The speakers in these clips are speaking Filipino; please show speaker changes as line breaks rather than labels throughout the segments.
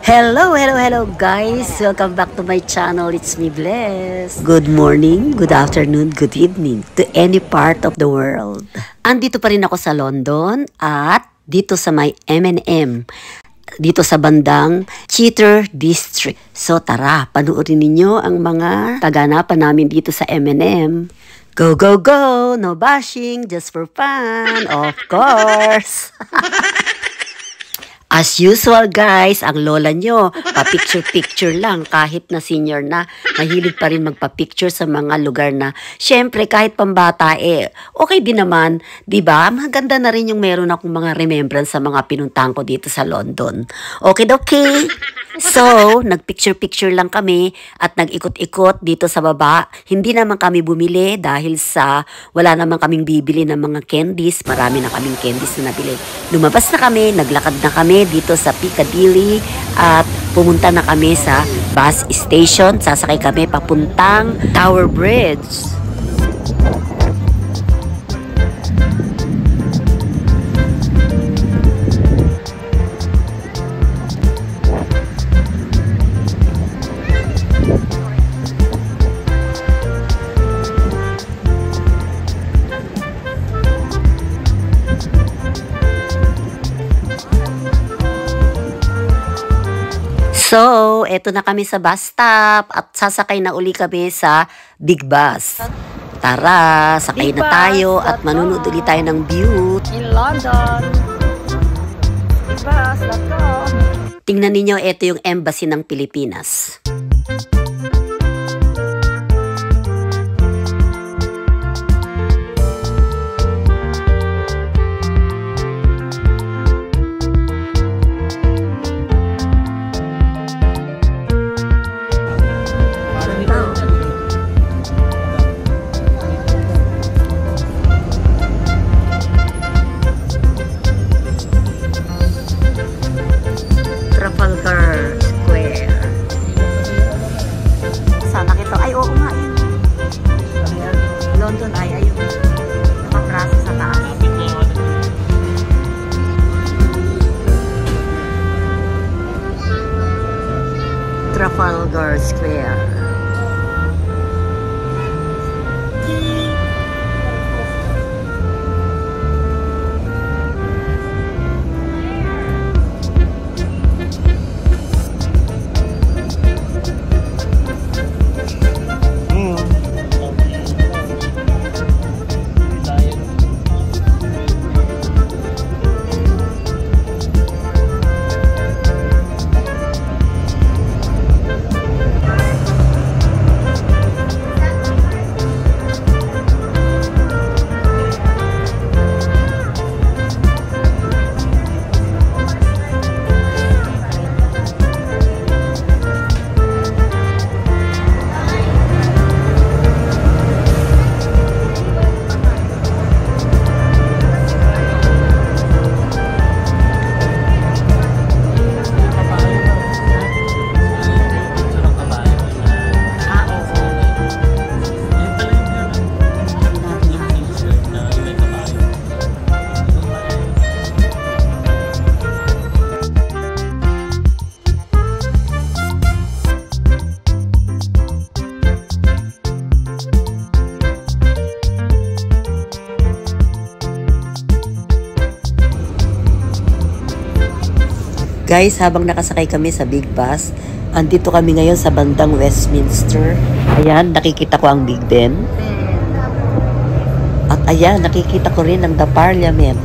Hello guys! Welcome back to my channel. It's me, Bless. Good morning, good afternoon, good evening to any part of the world. Andito pa rin ako sa London at dito sa may M&M. Dito sa bandang Cheater District. So tara, panoorin ninyo ang mga kaganapan namin dito sa M&M. Go, go, go! No bashing, just for fun, of course! As usual guys, ang lola nyo, pa-picture-picture lang kahit na senior na, mahilig pa rin magpa-picture sa mga lugar na, syempre kahit pambata okay din naman, di ba? Maganda na rin yung meron akong mga remembrance sa mga pinuntahan ko dito sa London. Okay. So, nagpicture-picture lang kami at nag-ikot-ikot dito sa baba. Hindi naman kami bumili dahil sa wala naman kaming bibili ng mga candies. Marami na kaming candies na nabili. Lumabas na kami, naglakad na kami dito sa Piccadilly at pumunta na kami sa bus station. Sasakay kami papuntang Tower Bridge. So, eto na kami sa bus stop at sasakay na uli kami sa big bus. Tara, sakay na tayo at manunood ulit tayo ng view
in London. Big bus, let's go.
Tingnan ninyo, eto yung embassy ng Pilipinas. Trafalgar Square. Sana ito. Ay, oo nga. London ay ayun. Nakatraso sa taas. Trafalgar Square. Guys, habang nakasakay kami sa big bus, andito kami ngayon sa bandang Westminster. Ayan, nakikita ko ang Big Ben. At ayan, nakikita ko rin ang The Parliament.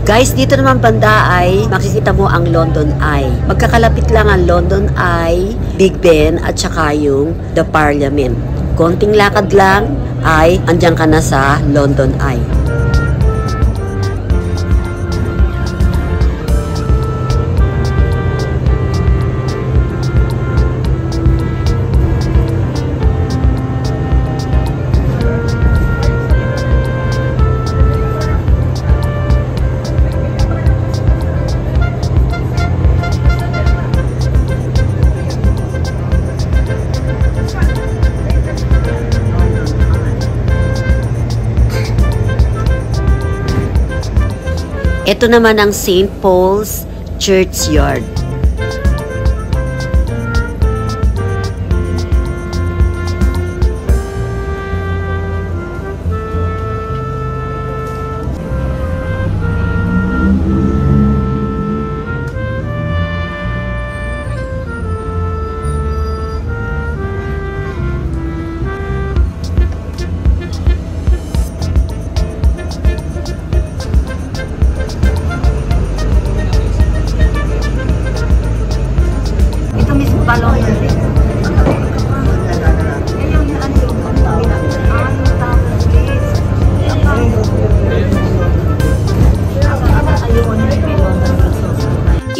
Guys, dito naman banda ay makikita mo ang London Eye. Magkakalapit lang ang London Eye, Big Ben at saka yung The Parliament. Konting lakad lang ay andyan ka na sa London Eye. Ito naman ang St. Paul's Churchyard.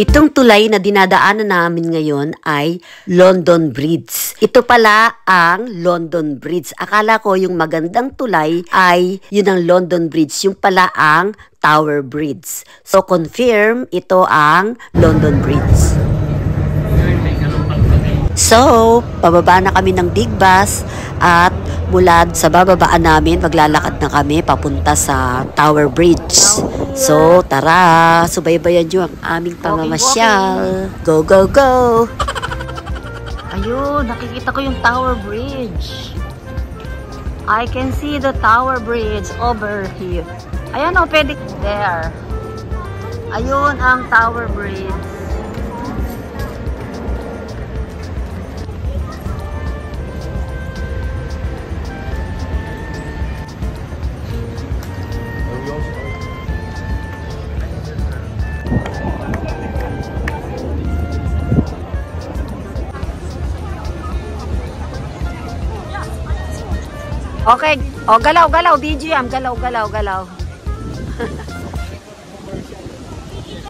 Itong tulay na dinadaanan namin ngayon ay London Bridge. Ito pala ang London Bridge. Akala ko yung magandang tulay ay yun ang London Bridge. Yung pala ang Tower Bridge. So confirm, ito ang London Bridge. So, pababa na kami ng big bus at mula sa bababaan namin, maglalakad na kami papunta sa Tower Bridge. So, tara, subaybayan nyo ang aming pamamasyal. Go, go, go!
Ayun, nakikita ko yung Tower Bridge. I can see the Tower Bridge over here. Ayan o, pwede there. Ayun ang Tower Bridge. Okay. O, galaw, galaw. BGM. Galaw, galaw, galaw.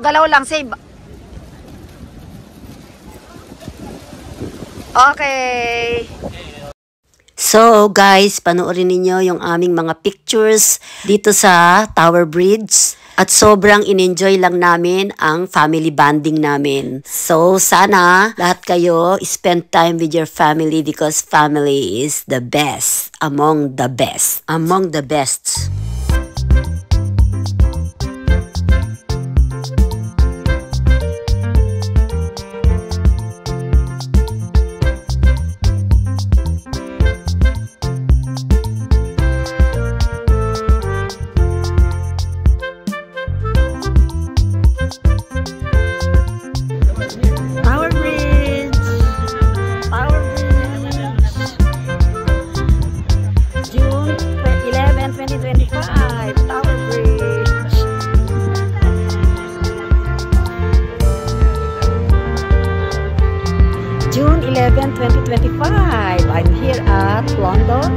Galaw lang. Save. Okay.
So guys, panoorin ninyo yung aming mga pictures dito sa Tower Bridge. At sobrang in-enjoy lang namin ang family bonding namin. So sana lahat kayo spend time with your family because family is the best among the best. Among the best.
June 11, 2025. I'm here at London.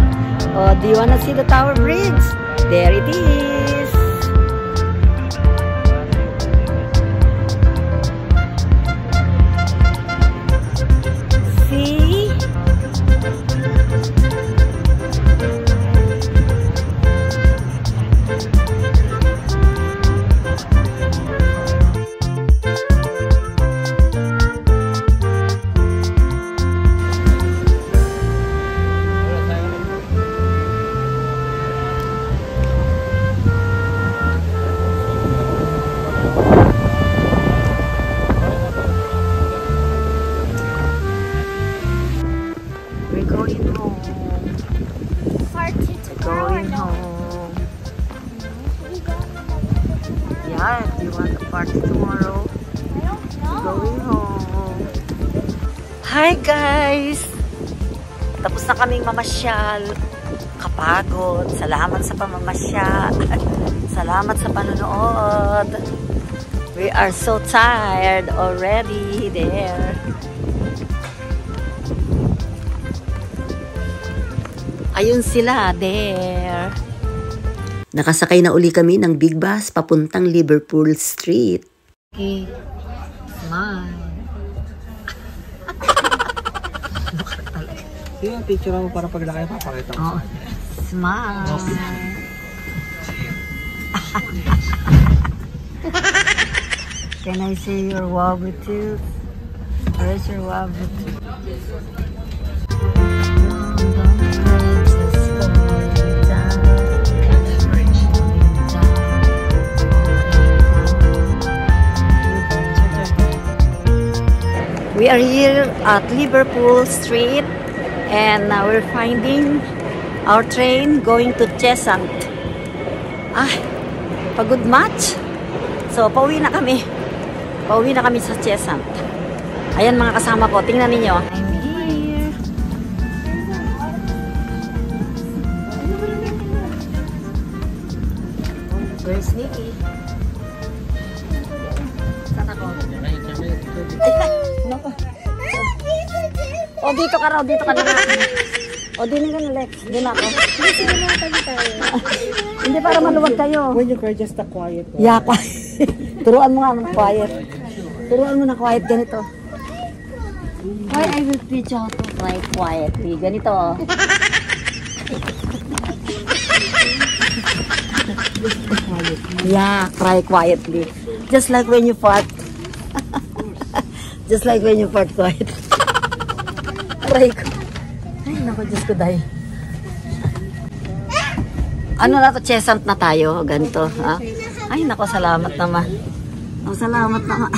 Do you want to see the Tower Bridge? There it is. See?
Do you want to party tomorrow? Going home. Hi guys! Tapos na kaming mamasyal. Kapagod. Salamat sa pamamasyal. Salamat sa panonood. We are so tired already there. Ayun sila there. Nakasakay na uli kami ng big bus papuntang Liverpool Street.
Okay. Smile.
Sige, picture mo para pag nakaya papakita mo.
Oh. Smile. Can I see your wobbly tooth? Where's your wobbly tooth? We are here at Liverpool Street and now we're finding our train going to Cheshunt. Pagod much? So, pauwi na kami. Pauwi na kami sa Cheshunt. Ayan mga kasama ko. Tingnan ninyo. I'm here. Where's Nikki? Saan ako? O, dito ka raw. Dito ka na nga. O, dito ka na, Lex. Doon ako. Hindi para maluwag kayo.
When you cry, just a quiet one.
Yeah, quiet. Turuan mo nga ng quiet. Turuan mo na quiet ganito. Why I will teach you how to cry quietly. Ganito. Yeah, cry quietly. Just like when you fart. Just like when you fart quiet. Cry ko. Ay, naku, Diyos ko, dahi. Ano na to? Cheshunt na tayo. Ganito, ha? Ay, naku, salamat naman. Oh, salamat naman.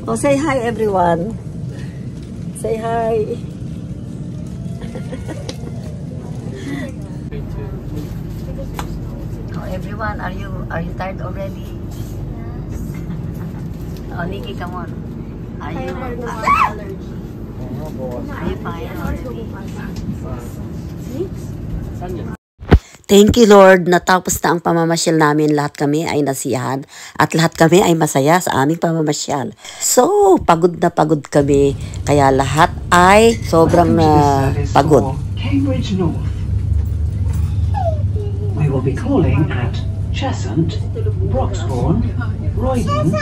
Oh, say hi, everyone. Say hi. Oh, everyone, are you tired already? Oh, Nikki, come on. Are you fine already?
Thank you Lord, natapos na ang pamamasyal namin. Lahat kami ay nasiyahan at lahat kami ay masaya sa aming pamamasyal. So, pagod na pagod kami. Kaya lahat ay sobrang pagod.
Cambridge North. We will be calling at Cheshunt, Broxbourne, Roydon,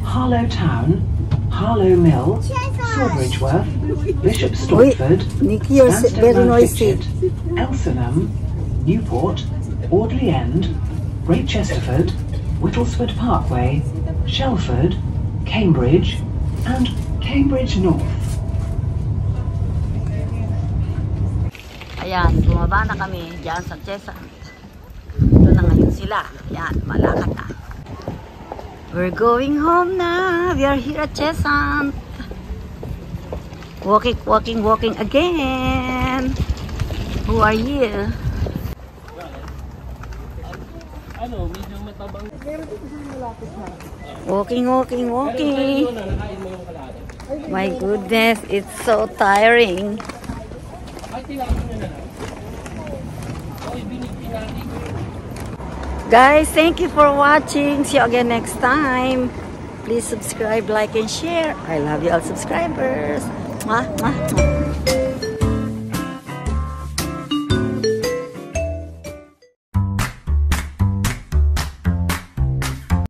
Harlow Town, Harlow Mill, Sawbridgeworth, Bishop Stortford,
Nikki, you're very noisy.
Elsenham, Newport, Audley End, Great Chesterford, Whittlesford Parkway, Shelford, Cambridge, and Cambridge North.
Ayan, bumaba na kami dyan sa Cheshunt. Ito na ngayon sila. Ayan, malakad na. We're going home na. We are here at Cheshunt. Walking again. Who are you? Walking. My goodness, it's so tiring. Guys, thank you for watching. See you again next time. Please subscribe, like, and share. I love you all subscribers. Mwah, mwah, mwah.